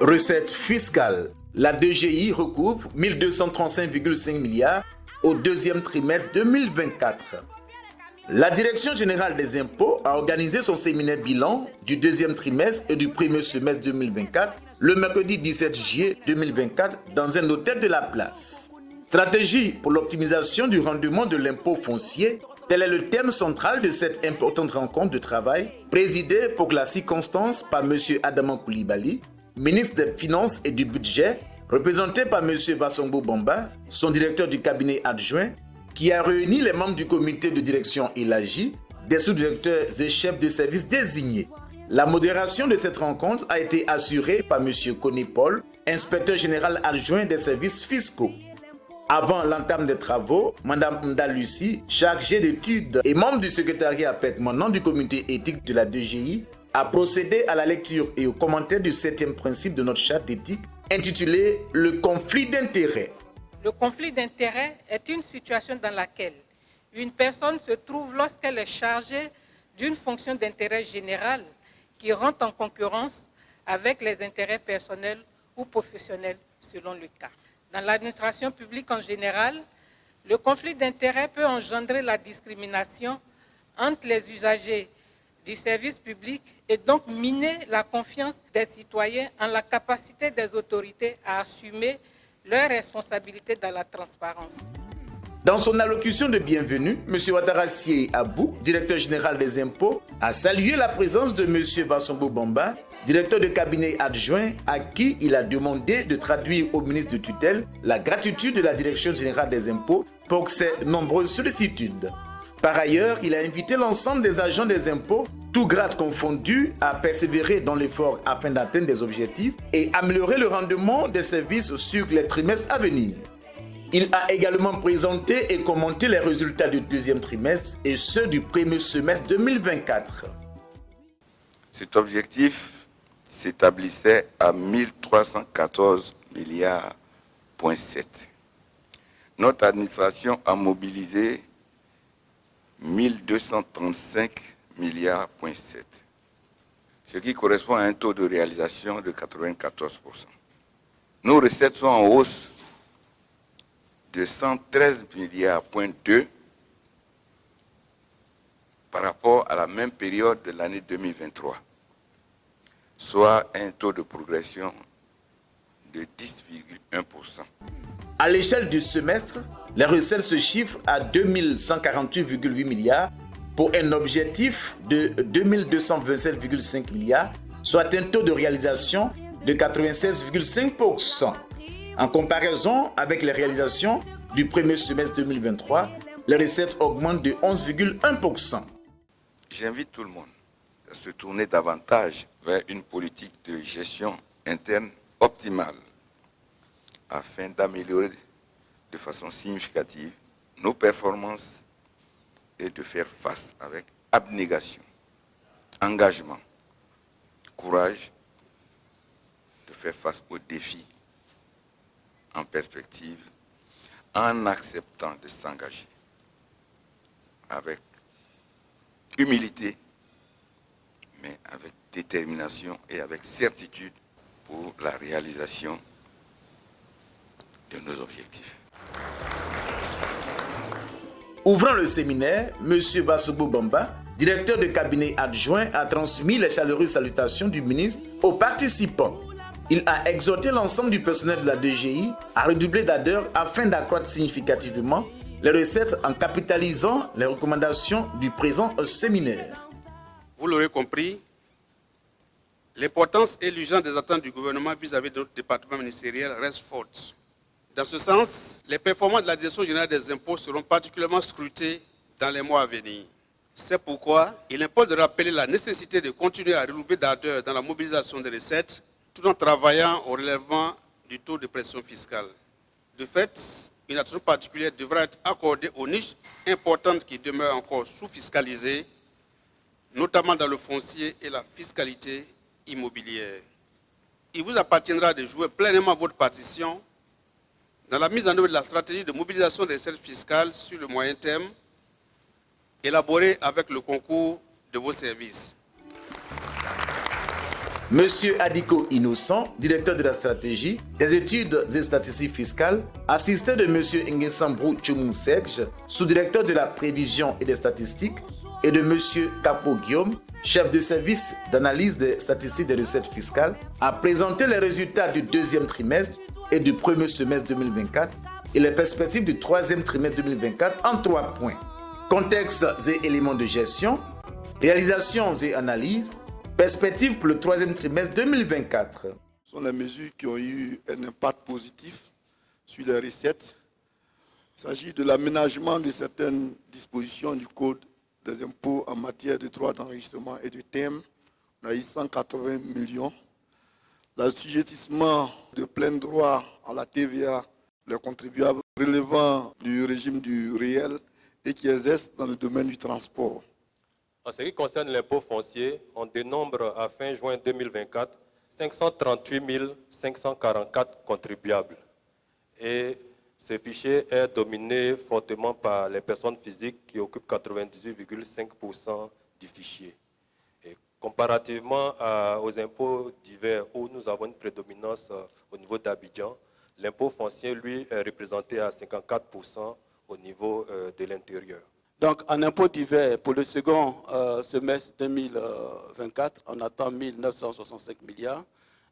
Recettes fiscales. La DGI recouvre 1235,5 milliards au deuxième trimestre 2024. La Direction générale des impôts a organisé son séminaire bilan du deuxième trimestre et du premier semestre 2024 le mercredi 17 juillet 2024 dans un hôtel de la place. Stratégie pour l'optimisation du rendement de l'impôt foncier, tel est le thème central de cette importante rencontre de travail présidée pour la circonstance par M. Adama Coulibaly, ministre des Finances et du Budget, représenté par M. Bassongbo Bamba, son directeur du cabinet adjoint, qui a réuni les membres du comité de direction élargi, des sous-directeurs et chefs de service désignés. La modération de cette rencontre a été assurée par M. Koné Paul, inspecteur général adjoint des services fiscaux. Avant l'entame des travaux, Mme Mda Lucie, chargée d'études et membre du secrétariat permanent du comité éthique de la DGI, a procédé à la lecture et au commentaire du 7e principe de notre charte d'éthique intitulé « Le conflit d'intérêts ». Le conflit d'intérêts est une situation dans laquelle une personne se trouve lorsqu'elle est chargée d'une fonction d'intérêt général qui rentre en concurrence avec les intérêts personnels ou professionnels selon le cas. Dans l'administration publique en général, le conflit d'intérêts peut engendrer la discrimination entre les usagers du service public et donc miner la confiance des citoyens en la capacité des autorités à assumer leurs responsabilités dans la transparence. Dans son allocution de bienvenue, M. Ouattara Abou, directeur général des impôts, a salué la présence de M. Bassongbo Bamba, directeur de cabinet adjoint, à qui il a demandé de traduire au ministre de tutelle la gratitude de la direction générale des impôts pour ses nombreuses sollicitudes. Par ailleurs, il a invité l'ensemble des agents des impôts, tout grades confondus, à persévérer dans l'effort afin d'atteindre des objectifs et améliorer le rendement des services sur les trimestres à venir. Il a également présenté et commenté les résultats du deuxième trimestre et ceux du premier semestre 2024. Cet objectif s'établissait à 1314 milliards. Notre administration a mobilisé 1235 milliards, ce qui correspond à un taux de réalisation de 94%. Nos recettes sont en hausse de 113 milliards, par rapport à la même période de l'année 2023, soit un taux de progression de 10,1%. À l'échelle du semestre, les recettes se chiffrent à 2148,8 milliards pour un objectif de 2227,5 milliards, soit un taux de réalisation de 96,5%. En comparaison avec les réalisations du premier semestre 2023, les recettes augmentent de 11,1%. J'invite tout le monde à se tourner davantage vers une politique de gestion interne optimale afin d'améliorer de façon significative nos performances et de faire face avec abnégation, engagement, courage, de faire face aux défis en perspective, en acceptant de s'engager avec humilité, mais avec détermination et avec certitude pour la réalisation de nos objectifs. Ouvrant le séminaire, M. Bassongbo Bamba, directeur de cabinet adjoint, a transmis les chaleureuses salutations du ministre aux participants. Il a exhorté l'ensemble du personnel de la DGI à redoubler d'ardeur afin d'accroître significativement les recettes en capitalisant les recommandations du présent séminaire. Vous l'aurez compris, l'importance et l'urgence des attentes du gouvernement vis-à-vis de notre département ministériel reste forte. Dans ce sens, les performances de la Direction générale des impôts seront particulièrement scrutées dans les mois à venir. C'est pourquoi il importe de rappeler la nécessité de continuer à redoubler d'ardeur dans la mobilisation des recettes, tout en travaillant au relèvement du taux de pression fiscale. De fait, une attention particulière devra être accordée aux niches importantes qui demeurent encore sous-fiscalisées, notamment dans le foncier et la fiscalité immobilière. Il vous appartiendra de jouer pleinement votre partition dans la mise en œuvre de la stratégie de mobilisation des recettes fiscales sur le moyen terme, élaborée avec le concours de vos services. Monsieur Adiko Innocent, directeur de la stratégie, des études et statistiques fiscales, assisté de Monsieur Nguessambrou Tchoumoun-Serge, sous-directeur de la prévision et des statistiques, et de Monsieur Capo Guillaume, chef de service d'analyse des statistiques des recettes fiscales, a présenté les résultats du deuxième trimestre et du premier semestre 2024 et les perspectives du troisième trimestre 2024 en 3 points. Contexte et éléments de gestion, réalisations et analyses, perspectives pour le troisième trimestre 2024. Ce sont les mesures qui ont eu un impact positif sur les recettes. Il s'agit de l'aménagement de certaines dispositions du Code des impôts en matière de droits d'enregistrement et de thème. On a eu 180 millions. L'assujettissement de plein droit à la TVA, les contribuables relevant du régime du réel et qui exercent dans le domaine du transport. En ce qui concerne l'impôt foncier, on dénombre à fin juin 2024 538 544 contribuables. Et ce fichier est dominé fortement par les personnes physiques qui occupent 98,5% du fichier. Et comparativement aux impôts divers où nous avons une prédominance au niveau d'Abidjan, l'impôt foncier, lui, est représenté à 54% au niveau de l'intérieur. Donc, en impôts divers, pour le second semestre 2024, on attend 1 965 milliards,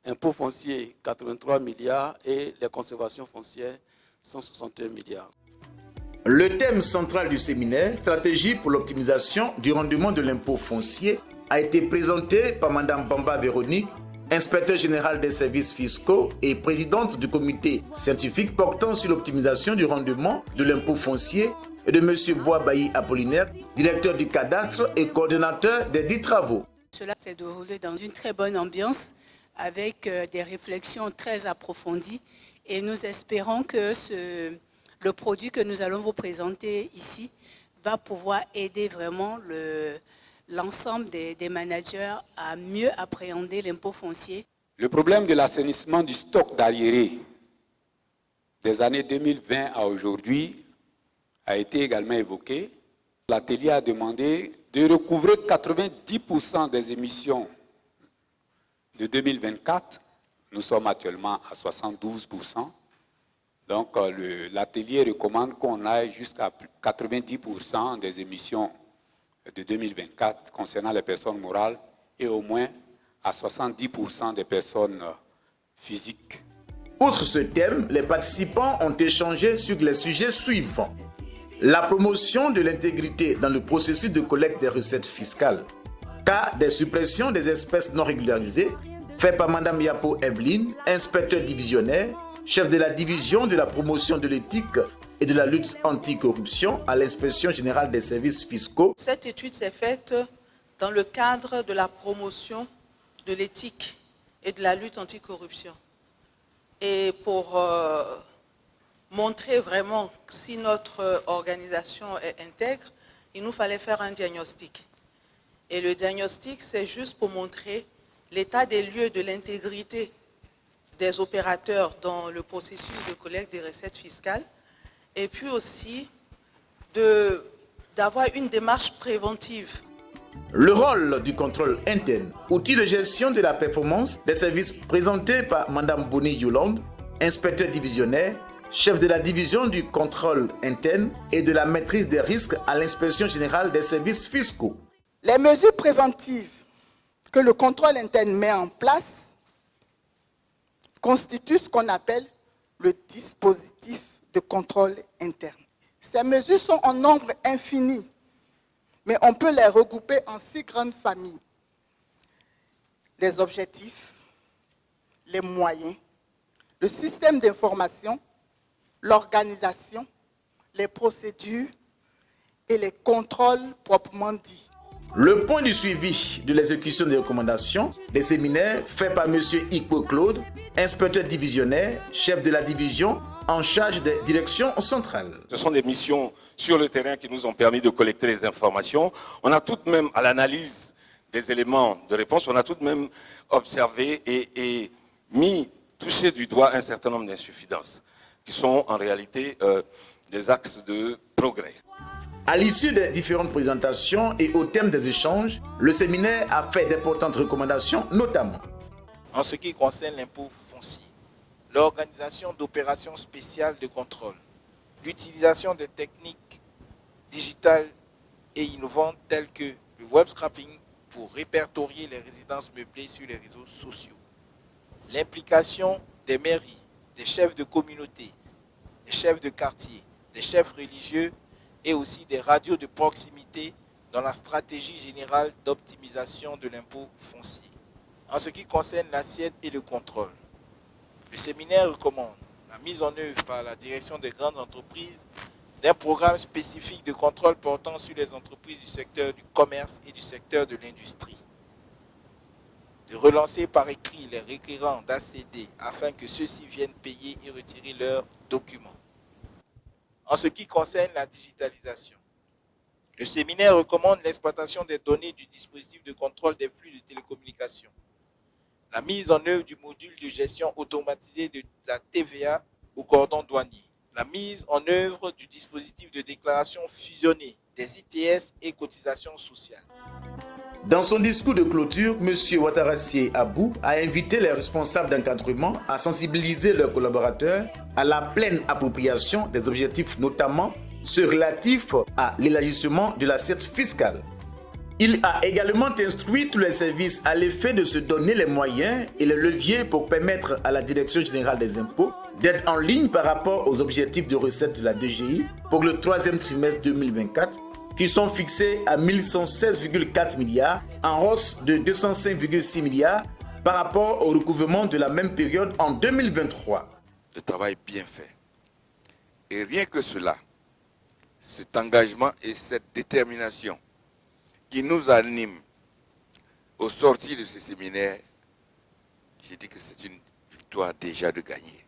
impôts fonciers 83 milliards et les conservations foncières 161 milliards. Le thème central du séminaire, stratégie pour l'optimisation du rendement de l'impôt foncier, a été présenté par Mme Bamba Véronique, inspecteur général des services fiscaux et présidente du comité scientifique portant sur l'optimisation du rendement de l'impôt foncier, et de M. Bois-Bailly Apollinaire, directeur du cadastre et coordonnateur des 10 travaux. Cela s'est déroulé dans une très bonne ambiance avec des réflexions très approfondies et nous espérons que le produit que nous allons vous présenter ici va pouvoir aider vraiment l'ensemble des managers à mieux appréhender l'impôt foncier. Le problème de l'assainissement du stock d'arriérés des années 2020 à aujourd'hui a été également évoqué. L'atelier a demandé de recouvrer 90% des émissions de 2024. Nous sommes actuellement à 72%. Donc l'atelier recommande qu'on aille jusqu'à 90% des émissions de 2024 concernant les personnes morales et au moins à 70% des personnes physiques. Outre ce thème, les participants ont échangé sur les sujets suivants. La promotion de l'intégrité dans le processus de collecte des recettes fiscales. Cas des suppressions des espèces non régularisées, fait par Mme Yapo Evelyne, inspecteur divisionnaire, chef de la division de la promotion de l'éthique et de la lutte anticorruption à l'Inspection générale des services fiscaux. Cette étude s'est faite dans le cadre de la promotion de l'éthique et de la lutte anticorruption. Et pour montrer vraiment si notre organisation est intègre, il nous fallait faire un diagnostic. Et le diagnostic, c'est juste pour montrer l'état des lieux de l'intégrité des opérateurs dans le processus de collecte des recettes fiscales, et puis aussi d'avoir une démarche préventive. Le rôle du contrôle interne, outil de gestion de la performance des services présenté par Mme Bonnie Yolande, inspecteur divisionnaire, chef de la division du contrôle interne et de la maîtrise des risques à l'Inspection générale des services fiscaux. Les mesures préventives que le contrôle interne met en place constituent ce qu'on appelle le dispositif de contrôle interne. Ces mesures sont en nombre infini, mais on peut les regrouper en 6 grandes familles. Les objectifs, les moyens, le système d'information, l'organisation, les procédures et les contrôles proprement dits. Le point du suivi de l'exécution des recommandations des séminaires fait par M. Ikpo Claude, inspecteur divisionnaire, chef de la division en charge des directions centrales. Ce sont des missions sur le terrain qui nous ont permis de collecter les informations. On a tout de même, à l'analyse des éléments de réponse, on a tout de même observé et touché du doigt un certain nombre d'insuffisances qui sont en réalité des axes de progrès. À l'issue des différentes présentations et au thème des échanges, le séminaire a fait d'importantes recommandations, notamment En ce qui concerne l'impôt foncier, l'organisation d'opérations spéciales de contrôle, l'utilisation des techniques digitales et innovantes telles que le web scrapping pour répertorier les résidences meublées sur les réseaux sociaux, l'implication des mairies, des chefs de communauté, des chefs de quartier, des chefs religieux et aussi des radios de proximité dans la stratégie générale d'optimisation de l'impôt foncier. En ce qui concerne l'assiette et le contrôle, le séminaire recommande la mise en œuvre par la direction des grandes entreprises d'un programme spécifique de contrôle portant sur les entreprises du secteur du commerce et du secteur de l'industrie. De relancer par écrit les requérants d'ACD afin que ceux-ci viennent payer et retirer leurs documents. En ce qui concerne la digitalisation, le séminaire recommande l'exploitation des données du dispositif de contrôle des flux de télécommunications, la mise en œuvre du module de gestion automatisée de la TVA au cordon douanier, la mise en œuvre du dispositif de déclaration fusionnée des ITS et cotisations sociales. Dans son discours de clôture, M. Ouattarassié Abou a invité les responsables d'encadrement à sensibiliser leurs collaborateurs à la pleine appropriation des objectifs, notamment ceux relatifs à l'élargissement de l'assiette fiscale. Il a également instruit tous les services à l'effet de se donner les moyens et les leviers pour permettre à la Direction générale des impôts d'être en ligne par rapport aux objectifs de recettes de la DGI pour le troisième trimestre 2024, qui sont fixés à 1116,4 milliards, en hausse de 205,6 milliards par rapport au recouvrement de la même période en 2023. Le travail bien fait. Et rien que cela, cet engagement et cette détermination qui nous anime au sortir de ce séminaire, j'ai dit que c'est une victoire déjà de gagner.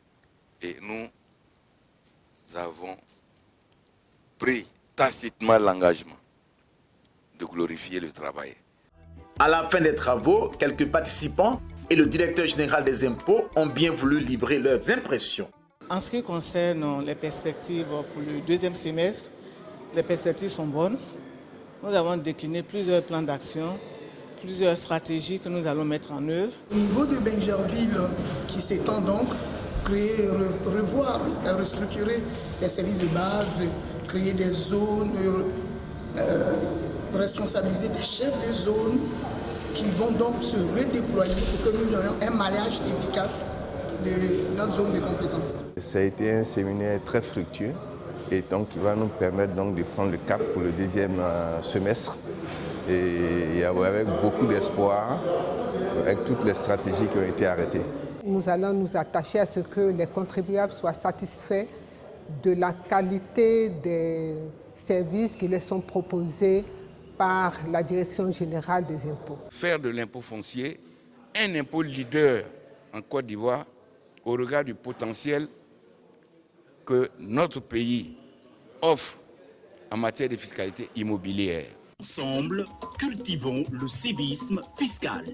Et nous avons pris tacitement l'engagement de glorifier le travail. À la fin des travaux, quelques participants et le directeur général des impôts ont bien voulu livrer leurs impressions. En ce qui concerne les perspectives pour le deuxième semestre, les perspectives sont bonnes. Nous avons décliné plusieurs plans d'action, plusieurs stratégies que nous allons mettre en œuvre. Au niveau de Bingerville, qui s'étend donc, créer, revoir, restructurer les services de base, créer des zones, responsabiliser des chefs de zone qui vont donc se redéployer pour que nous ayons un maillage efficace de notre zone de compétences. Ça a été un séminaire très fructueux et donc qui va nous permettre donc de prendre le cap pour le deuxième semestre et avec beaucoup d'espoir, avec toutes les stratégies qui ont été arrêtées. Nous allons nous attacher à ce que les contribuables soient satisfaits de la qualité des services qui leur sont proposés par la Direction générale des impôts. Faire de l'impôt foncier un impôt leader en Côte d'Ivoire au regard du potentiel que notre pays offre en matière de fiscalité immobilière. Ensemble, cultivons le civisme fiscal.